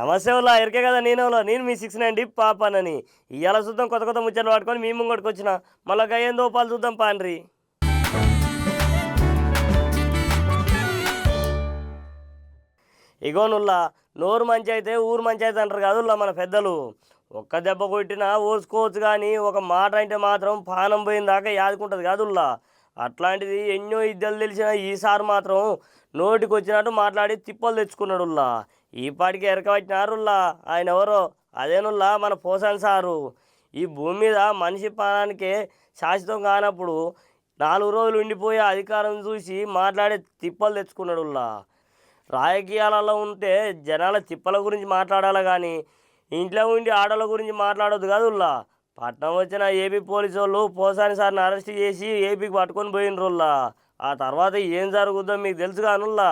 నమస్తే వాళ్ళ ఎరికే కదా నేను మీ 690 పాపనని ఇవాళ చూద్దాం కొత్త కొత్త ముచ్చట్లు పట్టుకొని మీ ముంగడికి వచ్చిన మళ్ళీ గయ్యేం దోపాలు చూద్దాం పాండ్రి. ఇగో నుల్లా నోరు మంచి అయితే ఊరు మంచి అయితే అంటారు కాదుల్లా మన పెద్దలు. ఒక్క దెబ్బ కొట్టినా ఓసుకోవచ్చు కానీ ఒక మాట అంటే మాత్రం పానం పోయిన దాకా యాదుకుంటుంది కాదుల్లా. అట్లాంటిది ఎన్నో ఇద్దరు తెలిసిన ఈసారి మాత్రం నోటికి వచ్చినట్టు మాట్లాడి తిప్పలు తెచ్చుకున్నాడుల్లా. ఈ పాటికి ఎరకబట్టినారుల్లా ఆయన ఎవరో అదేనుల్లా మన పోసాని సారు. ఈ భూమి మీద మనిషి ప్రాణానికే శాశ్వతం కానప్పుడు 4 రోజులు ఉండిపోయే అధికారం చూసి మాట్లాడే తిప్పలు తెచ్చుకున్నాడుల్లా. రాజకీయాలలో ఉంటే జనాల తిప్పల గురించి మాట్లాడాలి కానీ ఇంట్లో ఉండి ఆటల గురించి మాట్లాడొద్దు కాదుల్లా. పట్నం వచ్చిన ఏపీ పోలీసు వాళ్ళు పోసాని సార్ని అరెస్ట్ చేసి ఏపీకి పట్టుకొని పోయినరుల్లా. ఆ తర్వాత ఏం జరుగుద్దో మీకు తెలుసు కానుల్లా.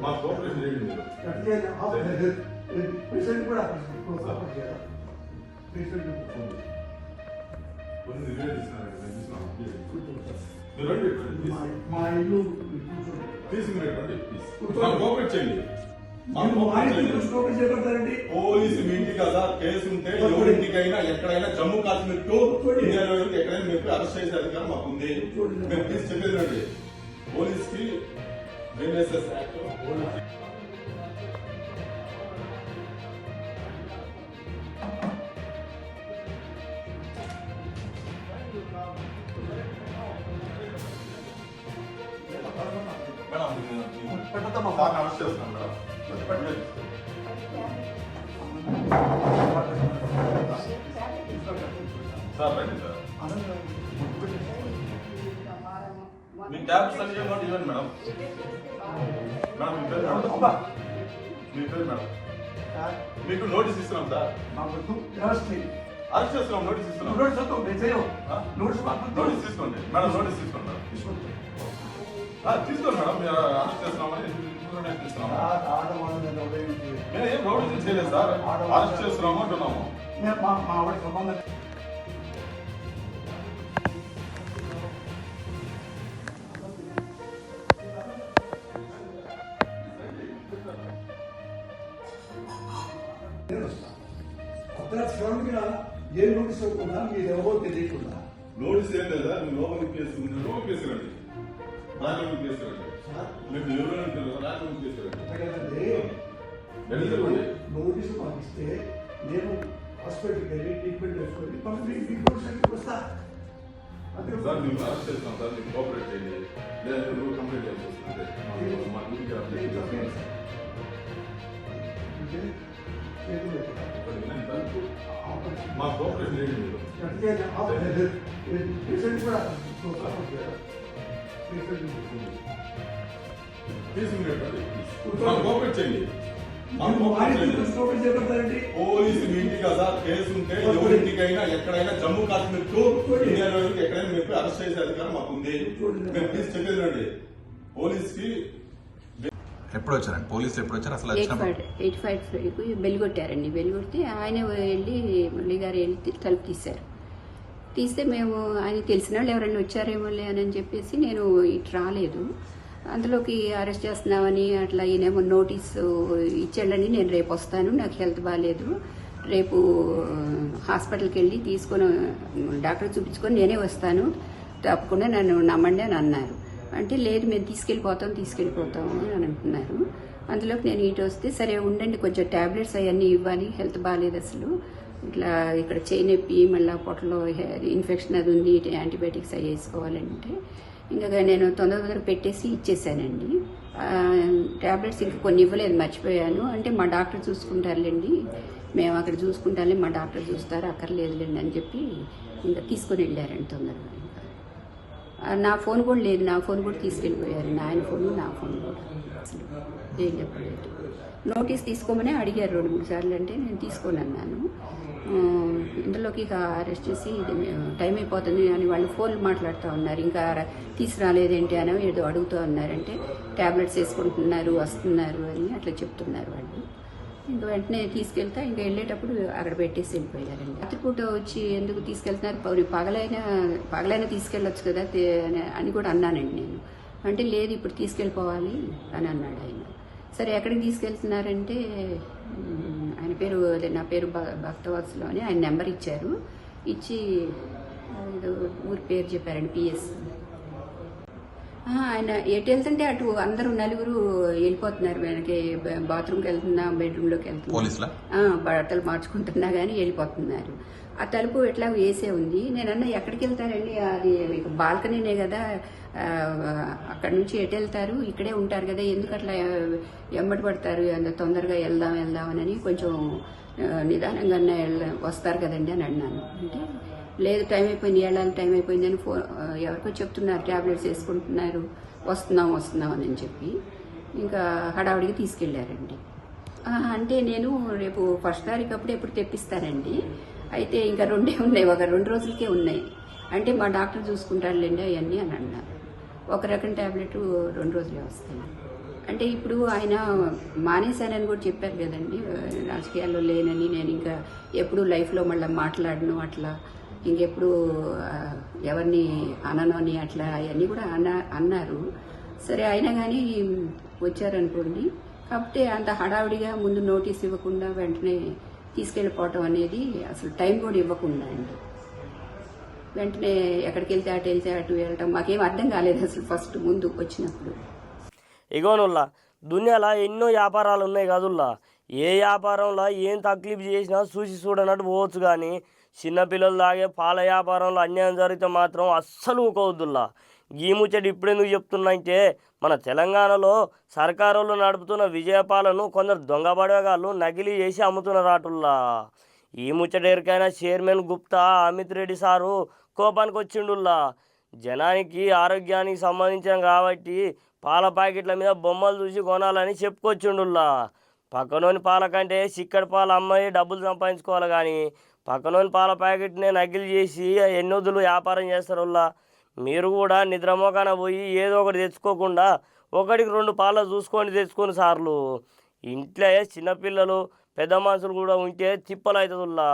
మా కోఆపరేషన్ చేయండి. పేషెంట్ కూడా మా ఇల్లు తీసుకునేటువంటి కోఆపరేట్ చేయండి. పోలీసు మీ ఇంటి కదా కేసు ఉంటే ఎవరింటికైనా ఎక్కడైనా జమ్మూ కాశ్మీర్ టు ఇండియాలో ఎక్కడైనా మీరు అరెస్ట్ చేసే అధికారం మాకు ఉంది. మేము ప్లీజ్ చెప్పేది పోలీస్ కి అరెస్ట్ చేస్తున్నాం మేడం. సార్ రండి సార్. మీ ట్యాబ్స్ అన్ని ఇవ్వండి మేడం. మేడం మీ పేరు మేడం. మీకు నోటీస్ ఇస్తున్నాం సార్. అరెస్ట్ చేస్తున్నాం. నోటీస్ ఇస్తున్నాం. నోటీస్ తీసుకోండి మేడం. నోటీస్ తీసుకోండి తీసుకోండి మేడం. మీరు అరెస్ట్ చేస్తున్నామని మేము ఏం నోటీస్ చేయలేదు సార్. అరెస్ట్ చేస్తున్నాము అంటున్నాము. ఏ నోటీస్ ఇవ్వకుండా మీరు ఎవరో తెలియకుండా నోటీస్ ఏం లేదా. మీరు లోపలికి కేసు లోపలికి కేసురండి. రాజలోకి కేసురండి. మీకు ఎవరు రాజలోకి కేసురండి. నోటీసు పంపిస్తే నేను హాస్పిటల్కి వెళ్ళి ట్రీట్మెంట్ వేసుకొని వస్తా. సార్ మేము అరెస్ట్ చేస్తాం సార్. మీకు కోఆపరేట్ చేయండి. లేదంటే నువ్వు కంప్లైంట్ చేయాల్సి వస్తుంది. మా గురించి మా కోఆపరేషన్ చేయండి మీరు. పేషెంట్ కూడా కోఆపరేట్ చేయండి. పోలీసు మీ ఇంటి కదా కేసు ఉంటే ఎవరింటికైనా ఎక్కడైనా జమ్మూ కాశ్మీర్ టు ఇండియాలో ఎక్కడైనా మీరు అరెస్ట్ చేసే అధికారం మాకు ఉంది. మేము ప్లీజ్ చెప్పేది పోలీస్ కి ఎప్పుడు వచ్చారండి పోలీసులు? ఎప్పుడు వచ్చారు అసలు? 85 బెల్ కొట్టారండి. బెల్ కొడితే ఆయన వెళ్ళి మురళి గారు వెళ్ళి తలుపు తీస్తే మేము ఆయన తెలిసిన వాళ్ళు ఎవరైనా వచ్చారేమోలే అని చెప్పేసి నేను ఇటు రాలేదు. అందులోకి అరెస్ట్ చేస్తున్నామని అట్లా ఈయనేమో నోటీసు ఇచ్చాడని నేను రేపు వస్తాను, నాకు హెల్త్ బాగాలేదు, రేపు హాస్పిటల్కి వెళ్ళి తీసుకొని డాక్టర్ చూపించుకొని నేనే వస్తాను, తప్పకుండా నన్ను నమ్మండి అని అన్నారు. అంటే లేదు మేము తీసుకెళ్ళిపోతాము అని అంటున్నారు. అందులోకి నేను ఇటు వస్తే సరే ఉండండి కొంచెం ట్యాబ్లెట్స్ అవన్నీ ఇవ్వాలి, హెల్త్ బాగాలేదు అసలు, ఇట్లా ఇక్కడ చేయి నొప్పి మళ్ళీ పొట్టలో ఇన్ఫెక్షన్ అది ఉంది, యాంటీబయాటిక్స్ అవి వేసుకోవాలంటే ఇంకా నేను తొందర పెట్టేసి ఇచ్చేసానండి. ట్యాబ్లెట్స్ ఇంకా కొన్ని ఇవ్వలేదు, మర్చిపోయాను. అంటే మా డాక్టర్ చూసుకుంటారులేండి, మేము అక్కడ చూసుకుంటారులే, మా డాక్టర్ చూస్తారు, అక్కర్లేదులేండి అని చెప్పి ఇంకా తీసుకొని వెళ్ళారండి తొందరగా. నా ఫోన్ కూడా లేదు, నా ఫోన్ కూడా తీసుకెళ్ళిపోయారు, ఆయన ఫోను నా ఫోన్ కూడా. అసలు ఏం చెప్పలేదు. నోటీస్ తీసుకోమని అడిగారు 2-3 సార్లు, అంటే నేను తీసుకోను అన్నాను. ఇందులోకి ఇక అరెస్ట్ చేసి టైం అయిపోతుంది అని వాళ్ళు ఫోన్లు మాట్లాడుతూ ఉన్నారు. ఇంకా తీసుకురాలేదేంటి అని ఏదో అడుగుతూ ఉన్నారంటే ట్యాబ్లెట్స్ వేసుకుంటున్నారు, వస్తున్నారు అని అట్లా చెప్తున్నారు వాళ్ళు. ఇంకా వెంటనే తీసుకెళ్తా, ఇంకా వెళ్ళేటప్పుడు అక్కడ పెట్టేసి వెళ్ళిపోయారండి. రాత్రిపూట వచ్చి ఎందుకు తీసుకెళ్తున్నారు, పగలైనా తీసుకెళ్ళొచ్చు కదా అని కూడా అన్నానండి నేను. అంటే లేదు, ఇప్పుడు తీసుకెళ్ళిపోవాలి అని అన్నాడు ఆయన. సరే ఎక్కడికి తీసుకెళ్తున్నారంటే ఆయన పేరు, అదే నా పేరు భక్తవత్సలో అని ఆయన నెంబర్ ఇచ్చారు. ఇచ్చి ఊరి పేరు చెప్పారండి, పిఎస్. ఆయన ఎటు వెళ్తుంటే అటు అందరూ నలుగురు వెళ్ళిపోతున్నారు. వెనక్కి బాత్రూమ్కి వెళ్తున్నా, బెడ్రూమ్లోకి వెళ్తున్నా, బట్టలు మార్చుకుంటున్నా కానీ వెళ్ళిపోతున్నారు. ఆ తలుపు ఎట్లా వేసే ఉంది. నేనన్నా ఎక్కడికి వెళ్తారండి, అది బాల్కనీనే కదా, అక్కడ నుంచి ఎటు వెళ్తారు, ఇక్కడే ఉంటారు కదా, ఎందుకు అట్లా ఎమ్మటి పడతారు, అంత తొందరగా వెళ్దామని కొంచెం నిదానంగా వస్తారు కదండి అని అన్నాను. అంటే లేదు, టైం అయిపోయింది, వెళ్ళాలి, టైం అయిపోయింది అని ఎవరికో చెప్తున్నారు, ట్యాబ్లెట్స్ వేసుకుంటున్నారు, వస్తున్నాం అని చెప్పి ఇంకా హడావుడిగా తీసుకెళ్లారండి. అంటే నేను రేపు 1 తారీఖు అప్పుడు ఎప్పుడు తెప్పిస్తానండి. అయితే ఇంకా 2 ఉన్నాయి, ఒక 2 రోజులకే ఉన్నాయి. అంటే మా డాక్టర్ చూసుకుంటారులేండి అవన్నీ అని అన్నారు. ఒక రకం ట్యాబ్లెట్ 2 రోజులే వస్తాయి. అంటే ఇప్పుడు ఆయన మానేశానని కూడా చెప్పారు కదండి, రాజకీయాల్లో లేనని. నేను ఇంకా ఎప్పుడు లైఫ్లో మళ్ళీ మాట్లాడను, అట్లా ఇంకెప్పుడు ఎవరిని అనను అని అట్లా అవన్నీ కూడా అన్నారు. సరే అయినా కానీ వచ్చారనుకోండి. కాకపోతే అంత హడావిడిగా ముందు నోటీస్ ఇవ్వకుండా వెంటనే తీసుకెళ్ళిపోవటం అనేది, అసలు టైం కూడా ఇవ్వకుండా అండి, వెంటనే ఎక్కడికి వెళ్తే అటు వెళ్ళటం మాకేం అర్థం కాలేదు అసలు ఫస్ట్ ముందు వచ్చినప్పుడు. ఇగోనుల్లా దునియాలో ఎన్నో వ్యాపారాలు ఉన్నాయి కదుల్లా. ఏ వ్యాపారంలో ఏం తక్లీఫ్ చేసినా చూసి చూడనట్టు పోవచ్చు, కానీ చిన్నపిల్లలు తాగే పాల వ్యాపారంలో అన్యాయం జరిగితే మాత్రం అస్సలు ఊకోవద్దుల్లా. ఈ ముచ్చట ఇప్పుడెందుకు చెప్తున్నా అంటే, మన తెలంగాణలో సర్కారులు నడుపుతున్న విజయపాలను కొందరు దొంగబడగాళ్ళు నకిలీ చేసి అమ్ముతున్నరాటుల్లా. ఈ ముచ్చట ఎరికైనా చైర్మన్ గుప్తా అమిత్ రెడ్డి సారు కోపానికి వచ్చిండుల్లా. జనానికి ఆరోగ్యానికి సంబంధించిన కాబట్టి పాల ప్యాకెట్ల మీద బొమ్మలు చూసి కొనాలని చెప్పుకొచ్చిండుల్లా. పక్కనోని పాల కంటే చిక్కడి పాలు అమ్మాయి డబ్బులు సంపాదించుకోవాలి, కానీ పక్కనోని పాల ప్యాకెట్నే నకిలీ చేసి ఎన్నొద్దులు వ్యాపారం చేస్తారుల్లా. మీరు కూడా నిద్రమోకాన పోయి ఏదో ఒకటి తెచ్చుకోకుండా 1-2 పాలు చూసుకొని తెచ్చుకొని సార్లు. ఇంట్లో చిన్నపిల్లలు పెద్ద మనుషులు కూడా ఉంటే తిప్పలు అవుతుందిల్లా.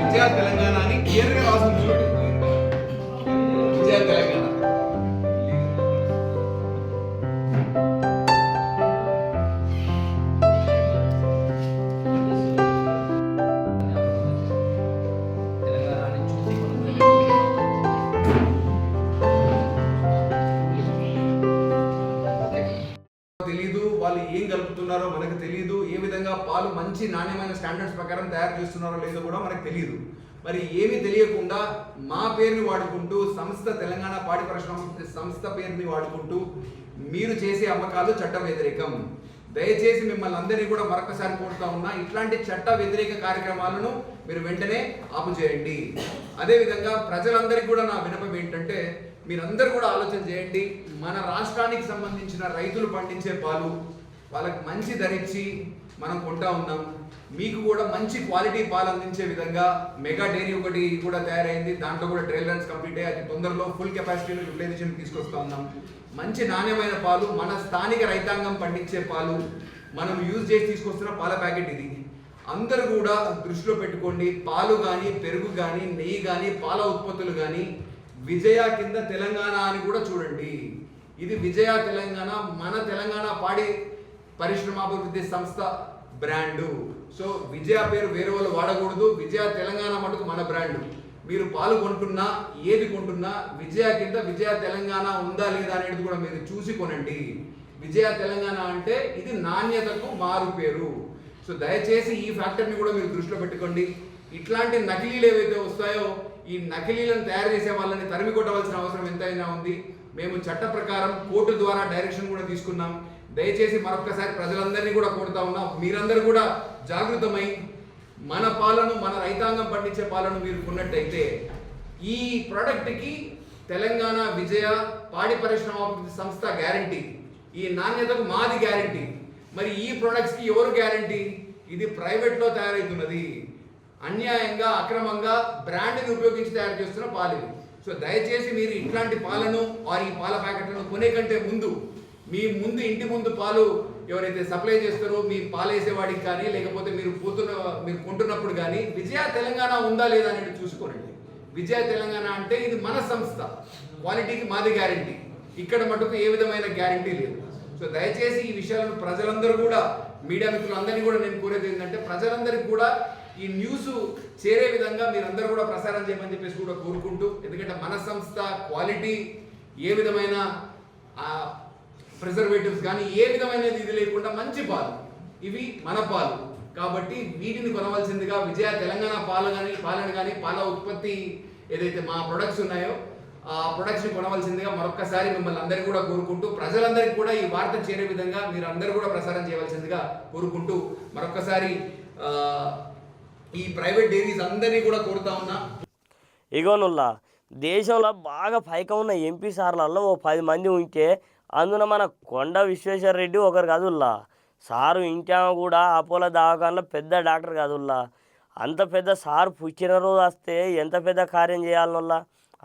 విజయ తెలంగాణ అని క్లియర్గా రాసింది చూడండి. విజయ తెలంగాణ. తెలీదు వాళ్ళు ఏం కలుపుతున్నారో మనకు తెలియదు, ఏ విధంగా పాలు మంచి నాణ్యమైన స్టాండర్డ్స్ ప్రకారం తయారు చేస్తున్నారో లేదో కూడా మనకు తెలియదు. మరి ఏమీ తెలియకుండా మా పేరుని వాడుకుంటూ, సంస్థ తెలంగాణ పాడి పరిశ్రమ సంస్థ పేరుని వాడుకుంటూ మీరు చేసే అమ్మకాలు చట్ట వ్యతిరేకం. దయచేసి మిమ్మల్ని అందరినీ కూడా మరొకసారి కోరుతా ఉన్నా, ఇట్లాంటి చట్ట వ్యతిరేక కార్యక్రమాలను మీరు వెంటనే ఆపుచేయండి. అదేవిధంగా ప్రజలందరికీ కూడా నా విన్నపం ఏంటంటే, మీరందరూ కూడా ఆలోచన చేయండి. మన రాష్ట్రానికి సంబంధించిన రైతులు పండించే పాలు వాళ్ళకి మంచి ధరిచ్చి మనం కొంటా ఉన్నాం. మీకు కూడా మంచి క్వాలిటీ పాలు అందించే విధంగా మెగా డైరీ ఒకటి కూడా తయారైంది. దాంట్లో కూడా ట్రయల్ రన్స్ కంప్లీట్ అయ్యి అతి తొందరలో ఫుల్ కెపాసిటీలో యూటిలైజేషన్ తీసుకొస్తా ఉన్నాం. మంచి నాణ్యమైన పాలు, మన స్థానిక రైతాంగం పండించే పాలు మనం యూజ్ చేసి తీసుకొస్తున్న పాల ప్యాకెట్ ఇది. అందరూ కూడా దృష్టిలో పెట్టుకోండి. పాలు కానీ, పెరుగు కానీ, నెయ్యి కానీ, పాల ఉత్పత్తులు కానీ విజయ కింద తెలంగాణ అని కూడా చూడండి. ఇది విజయ తెలంగాణ, మన తెలంగాణ పాడి పరిశ్రమాభివృద్ధి సంస్థ బ్రాండు. సో విజయ పేరు వేరే వాళ్ళు వాడకూడదు. విజయ తెలంగాణ మటుకు మన బ్రాండు. మీరు పాలు కొంటున్నా, ఏది కొంటున్నా విజయ కింద విజయ తెలంగాణ ఉందా లేదా అనేది కూడా మీరు చూసి కొనండి. విజయ తెలంగాణ అంటే ఇది నాణ్యతకు మారు పేరు. సో దయచేసి ఈ ఫ్యాక్టర్ని కూడా మీరు దృష్టిలో పెట్టుకోండి. ఇట్లాంటి నకిలీలు ఏవైతే వస్తాయో ఈ నకిలీలను తయారు చేసే వాళ్ళని తరిమి కొట్టవలసిన అవసరం ఎంతైనా ఉంది. మేము చట్ట ప్రకారం కోర్టు ద్వారా డైరెక్షన్ కూడా తీసుకున్నాం. దయచేసి మరొకసారి ప్రజలందరినీ కూడా కోరుతా ఉన్నాం, మీరందరూ కూడా జాగృతమై మన పాలను, మన రైతాంగం పండించే పాలను మీరు కొన్నట్టయితే ఈ ప్రోడక్ట్కి తెలంగాణ విజయ పాడి పరిశ్రమాభివృద్ధి సంస్థ గ్యారంటీ, ఈ నాణ్యతకు మాది గ్యారంటీ. మరి ఈ ప్రొడక్ట్స్కి ఎవరు గ్యారంటీ? ఇది ప్రైవేట్లో తయారవుతున్నది, అన్యాయంగా అక్రమంగా బ్రాండ్ని ఉపయోగించి తయారు చేస్తున్న పాలు. సో దయచేసి మీరు ఇట్లాంటి పాలను ఈ పాల ప్యాకెట్లను కొనే కంటే ముందు మీ ముందు ఇంటి ముందు పాలు ఎవరైతే సప్లై చేస్తారో మీ పాలు వేసేవాడికి కానీ లేకపోతే మీరు కొంటున్నప్పుడు కానీ విజయ తెలంగాణ ఉందా లేదా అనేది చూసుకోండి. విజయ తెలంగాణ అంటే ఇది మన సంస్థ, క్వాలిటీకి మాది గ్యారంటీ, ఇక్కడ మటుకు ఏ విధమైన గ్యారంటీ లేదు. సో దయచేసి ఈ విషయాలను ప్రజలందరూ కూడా, మీడియా మిత్రులందరినీ కూడా నేను కోరేది ఏంటంటే ప్రజలందరికీ కూడా ఈ న్యూస్ చేరే విధంగా మీరందరూ కూడా ప్రసారం చేయమని చెప్పేసి కూడా కోరుకుంటూ, ఎందుకంటే మన సంస్థ క్వాలిటీ ఏ విధమైన ప్రిజర్వేటివ్స్ కానీ ఏ విధమైన ఇది లేకుండా మంచి పాలు, ఇవి మన పాలు కాబట్టి వీటిని కొనవలసిందిగా విజయ తెలంగాణ పాలను కానీ పాల ఉత్పత్తి ఏదైతే మా ప్రొడక్ట్స్ ఉన్నాయో ఆ ప్రొడక్ట్స్ని కొనవలసిందిగా మరొక్కసారి మిమ్మల్ని అందరికీ కూడా కోరుకుంటూ, ప్రజలందరికీ కూడా ఈ వార్త చేరే విధంగా మీరు అందరూ కూడా ప్రసారం చేయవలసిందిగా కోరుకుంటూ మరొక్కసారి ఈ ప్రైవేట్ డైరీస్ అందరినీ కూడా కోరుతా ఉన్నా. ఇగోనుల్లా దేశంలో బాగా పైక ఉన్న ఎంపీ సార్లలో ఓ 10 మంది ఉంటే అందులో మన కొండ విశ్వేశ్వర రెడ్డి ఒకరు కాదుల్లా. సారు ఇంటామ కూడా అపోలో దవాఖానలో పెద్ద డాక్టర్ కాదుల్లా. అంత పెద్ద సారు పుట్టినరోజు వస్తే ఎంత పెద్ద కార్యం చేయాలనుల్లా.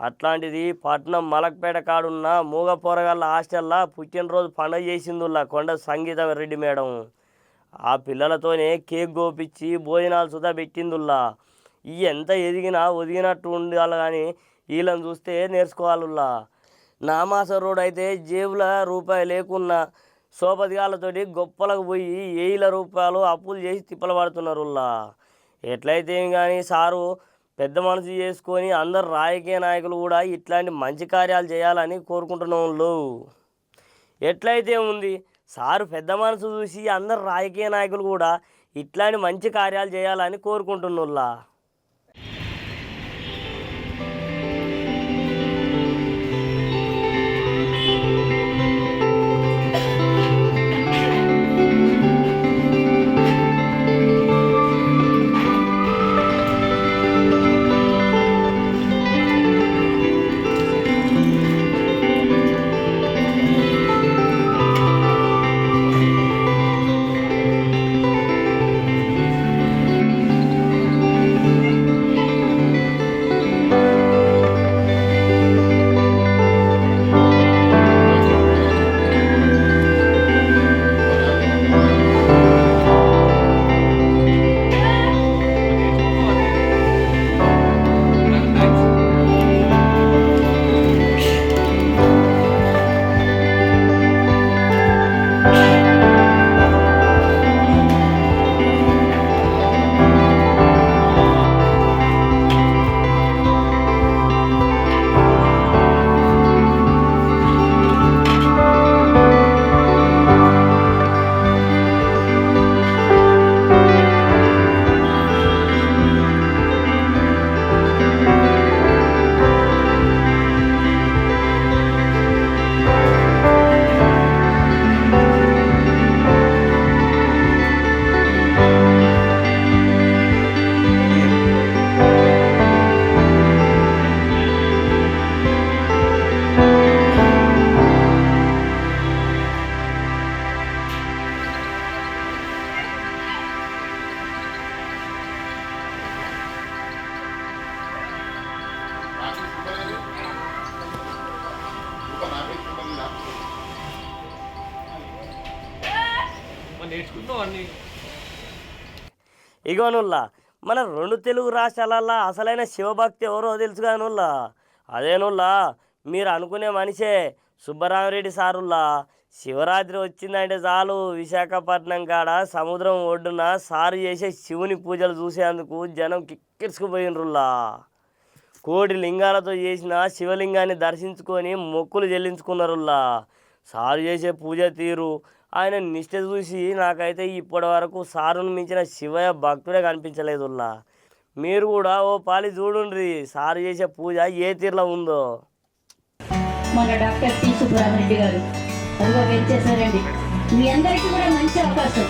అట్లాంటిది పట్నం మలక్పేట కాడున్న మూగ పోరగాళ్ళ హాస్టల్లో పుట్టినరోజు పండుగ చేసిందుల్లా కొండ సంగీత రెడ్డి మేడం. ఆ పిల్లలతోనే కేక్ గోపించి భోజనాలు సుధా పెట్టిందుల్లా. ఈ ఎంత ఎదిగినా ఒదిగినట్టు ఉండాలి కానీ వీళ్ళని చూస్తే నేర్చుకోవాలుల్లా. నామాస రోడ్ అయితే జేబుల రూపాయి లేకున్నా సోపదిగాలతోటి గొప్పలకు పోయి 1000 రూపాయలు అప్పులు చేసి తిప్పలు పడుతున్నారుల్లా. ఎట్లయితే కానీ సారు పెద్ద మనసు చేసుకొని అందరు రాజకీయ నాయకులు కూడా ఇట్లాంటి మంచి కార్యాలు చేయాలని కోరుకుంటున్న వాళ్ళు. ఎట్లయితే ఉంది సారు పెద్ద మనసు చూసి అందరు రాజకీయ నాయకులు కూడా ఇట్లాంటి మంచి కార్యాలు చేయాలని కోరుకుంటున్నా. ఇగోనుల్లా మన 2 తెలుగు రాష్ట్రాలల్లో అసలైన శివభక్తి ఎవరో తెలుసు కానుల్లా. అదేనుల్లా మీరు అనుకునే మనిషే సుబ్బరామరెడ్డి సారుల్లా. శివరాత్రి వచ్చిందంటే చాలు విశాఖపట్నం కాడ సముద్రం ఒడ్డున సారు చేసే శివుని పూజలు చూసేందుకు జనం కిక్కిర్చుకుపోయినరుల్లా. కోటి లింగాలతో చేసిన శివలింగాన్ని దర్శించుకొని మొక్కులు చెల్లించుకున్నారుల్లా. సారు చేసే పూజ తీరు ఆయన నిష్ఠ చూసి నాకైతే ఇప్పటి వరకు సారును మించిన శివయ్య భక్తుడే కనిపించలేదుల్లా. మీరు కూడా ఓ పాలి చూడుండ్రి సారు చేసే పూజ ఏ తీరులో ఉందో. మన డాక్టర్ టి సుబ్రహ్మణ్య గారు అదిగో వెంచేశారండి. మీ అందరికీ కూడా మంచి అవకాశం.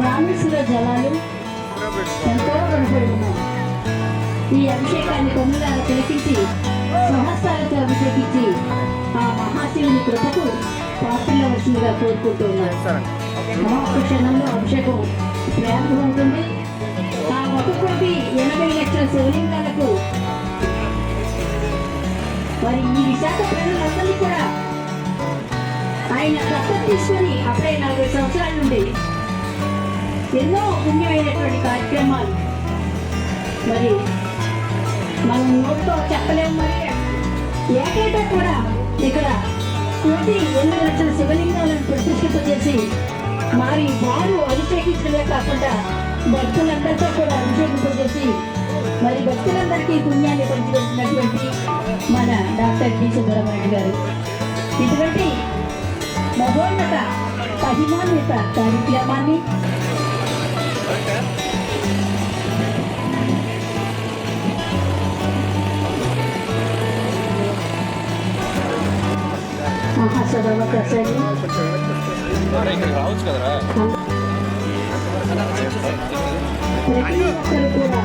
రామేశ్వర జలాలు ఎంతో కనపడి ఉన్నాయి. ఈ అభిషేకాన్ని కొమ్ములాగా తిలకించి సహస్రాలతో అభిషేకించి ఆ మహాశివుని కృపకు పాత్రలవలసిందిగా కోరుకుంటూ ఉన్నారు. ఒక్క క్షణంలో అభిషేకం ప్రారంభమవుతుంది. ఆ 1,80,00,000 శివలింగాలకు మరి ఈ విశాఖ ప్రజలందరినీ కూడా ఆయన దత్తత తీసుకొని అప్పుడే 40 సంవత్సరాల నుండి ఎన్నో పుణ్యమైనటువంటి కార్యక్రమాలు మరి మనం నోటితో చెప్పలేము. మరి ఏకైనా కూడా ఇక్కడ 1,80,00,000 శివలింగాలను ప్రతిష్ఠింపజేసి మరి వారు అభిషేకించడమే కాకుండా భక్తులందరితో కూడా అభిషేకింపజేసి మరి భక్తులందరికీ పుణ్యాన్ని పంచిపెట్టినటువంటి మన డాక్టర్ టి సుబ్రహ్మణ్య గారు ఇటువంటి మహోన్నత మహిమాన్విత కార్యక్రమాన్ని మహాసభ ప్రసాద్ ప్రతి ఒక్కరు కూడా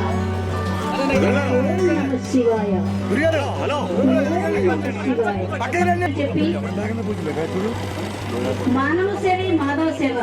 శివాయ చెప్పి మానవ సేవ మాధవ సేవ.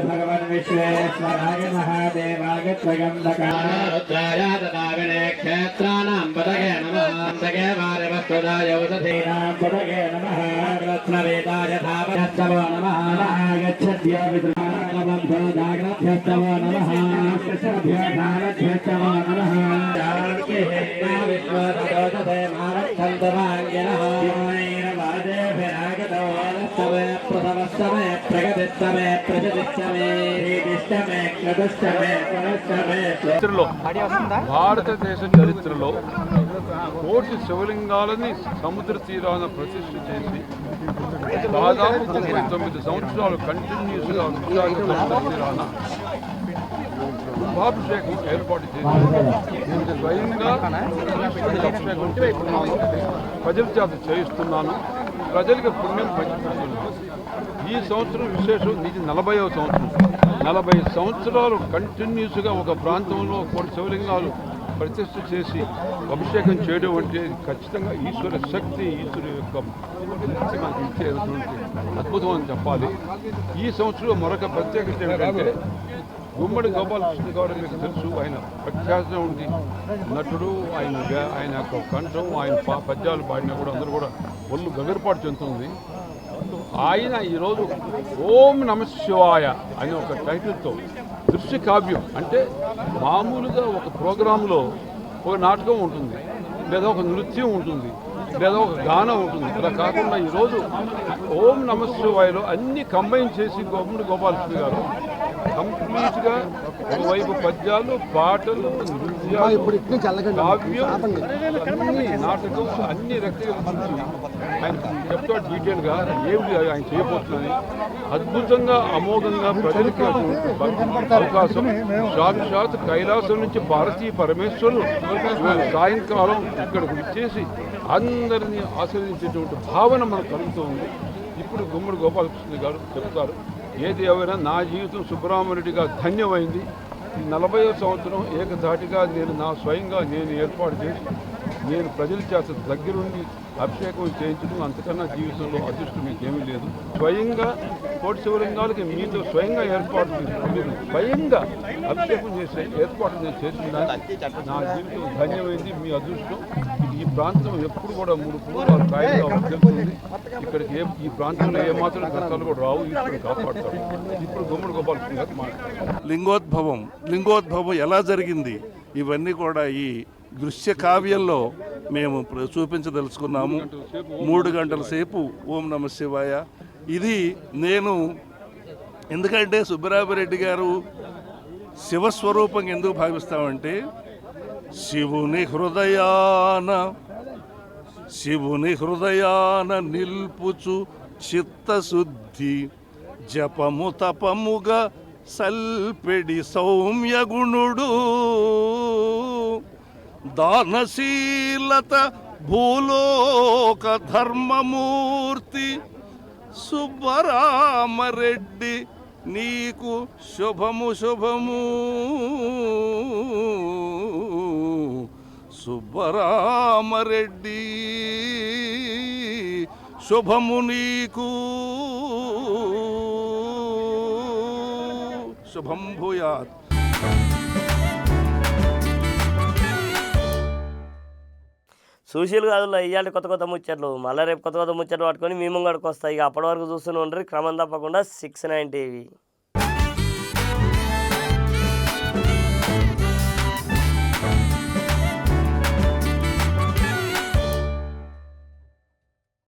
भगवान विश्वेश्वराय महादेवाय रुद्राय तदाविने क्षेत्राणां पदगे नमः तगे वारवस्तुदाय औषधीनां पदगे नमः रत्नवेदाय धावयस्तवो नमः आगच्छद्य विद्राणवन्तो जाग्रभ्यस्तवो नमः कृष्णभ्यो धारभ्यस्तवो नमः जानके हेना विश्वदोषते मारक्षन्तवाङ्गिनः योनैरवादेभिरागतो वनस्तवे प्रथमस्तवे प्रगतिस्तवे प्रजतिस्तवे रीतिस्तवे क्रतुस्तवे पुनस्तवे చరిత్రలో భారతదేశ చరిత్రలో కోటి శివలింగాలని సముద్ర తీరాన ప్రతిష్ఠ చేసి దాదాపు 39 సంవత్సరాలు కంటిన్యూస్గా విశాఖ సముద్ర తీరాన కుంభాభిషేకం ఏర్పాటు చేసి నేను స్వయంగా అభిషేకం చేస్తున్నాను, ప్రజల చేత చేయిస్తున్నాను, ప్రజలకు పుణ్యం పంచుతున్నాను. ఈ సంవత్సరం విశేషం, ఇది 40వ సంవత్సరం. 40 సంవత్సరాలు కంటిన్యూస్గా ఒక ప్రాంతంలో కోటి శివలింగాలు ప్రతిష్ఠ చేసి అభిషేకం చేయడం అంటే ఖచ్చితంగా ఈశ్వర శక్తి, ఈశ్వరు యొక్క మనకి ఇచ్చేటువంటి అద్భుతం అని చెప్పాలి. ఈ సంవత్సరం మరొక ప్రత్యేకత ఏమిటంటే గుమ్మడి గోపాలకృష్ణ గారు మీకు తెలుసు, ఆయన ప్రఖ్యాత ఉంది నటుడు. ఆయన యొక్క కంఠం, ఆయన పద్యాలు పాడినా కూడా అందరూ కూడా ఒళ్ళు గగరపాటు చెందుతుంది. ఆయన ఈరోజు ఓం నమ శివాయ అనే ఒక టైటిల్తో దృశ్య కావ్యం, అంటే మామూలుగా ఒక ప్రోగ్రాంలో ఒక నాటకం ఉంటుంది, లేదా ఒక నృత్యం ఉంటుంది, లేదా ఒక గానం ఉంటుంది. అలా కాకుండా ఈరోజు ఓం నమ శివాయలో అన్ని కంబైన్ చేసి గుమ్మడి గోపాలకృష్ణ గారు కంప్లీట్గా ఒకవైపు పద్యాలు, పాటలు, నృత్యం, పద్యాలు, కావ్యం, అన్ని నాటకం, అన్ని రకాల గురించి ఆయన చెప్తాడు డీటెయిల్గా ఏమి ఆయన చేయబోతుందని. అద్భుతంగా అమోఘంగా ప్రజలకి అవకాశం. సాక్షాత్ కైలాసం నుంచి భారతీయ పరమేశ్వరులు సాయంకాలం ఇక్కడికి వచ్చేసి అందరినీ ఆశీర్వదించేటువంటి భావన మనకు కలుగుతూ ఉంది. ఇప్పుడు గుమ్మడి గోపాలకృష్ణ గారు చెప్తారు. ఏది ఏమైనా నా జీవితం సుబ్రహ్మణ్యుడిగా ధన్యమైంది. ఈ 40వ సంవత్సరం ఏకధాటిగా నేను స్వయంగా ఏర్పాటు చేసి నేను ప్రజల చేత దగ్గరుండి అభిషేకం చేయించడం అంతకన్నా జీవితంలో అదృష్టం మీకేమీ లేదు. స్వయంగా కోటి శివలింగాలకి మీతో స్వయంగా ఏర్పాటు చేసి మీరు స్వయంగా అభిషేకం చేసే ఏర్పాటు నేను చేస్తున్నాను. నా జీవితం ధన్యమైంది. మీ అదృష్టం. ఈ ప్రాంతం ఎప్పుడు కూడా 3 పూర్వాలు కాయగా తెలుస్తుంది. ఇక్కడికి ఈ ప్రాంతంలో ఏమాత్రం కష్టాలు కూడా రావు. ఈశ్వరుడు కాపాడుతాడు. ఇప్పుడు గుమ్మడి గోపాలకృష్ణ గారు మాట్లాడారు. లింగోద్భవం ఎలా జరిగింది ఇవన్నీ కూడా ఈ దృశ్య కావ్యంలో మేము చూపించదలుచుకున్నాము. 3 గంటల సేపు ఓం నమ శివాయ. ఇది నేను ఎందుకంటే సుబ్బరామిరెడ్డి గారు శివస్వరూపం ఎందుకు భావిస్తామంటే శివుని హృదయాన నిల్పుచు చిత్తశుద్ధి జపము తపముగా సల్పెడి సౌమ్యగుణుడు దానశీలత భూలోక ధర్మమూర్తి సుబ్బరామరెడ్డి నీకు శుభము సుబ్బరామరెడ్డి శుభము నీకు శుభం భూయాత్. సోషల్ కాదులో ఇవాళ కొత్త ముచ్చట్లు, మళ్ళీ రేపు కొత్త ముచ్చట్లు పట్టుకొని మీ ముంగడికి వస్తాయి. ఇక అప్పటి వరకు చూస్తూనే ఉండరు. క్రమం తప్పకుండా 6 9 టీవీ.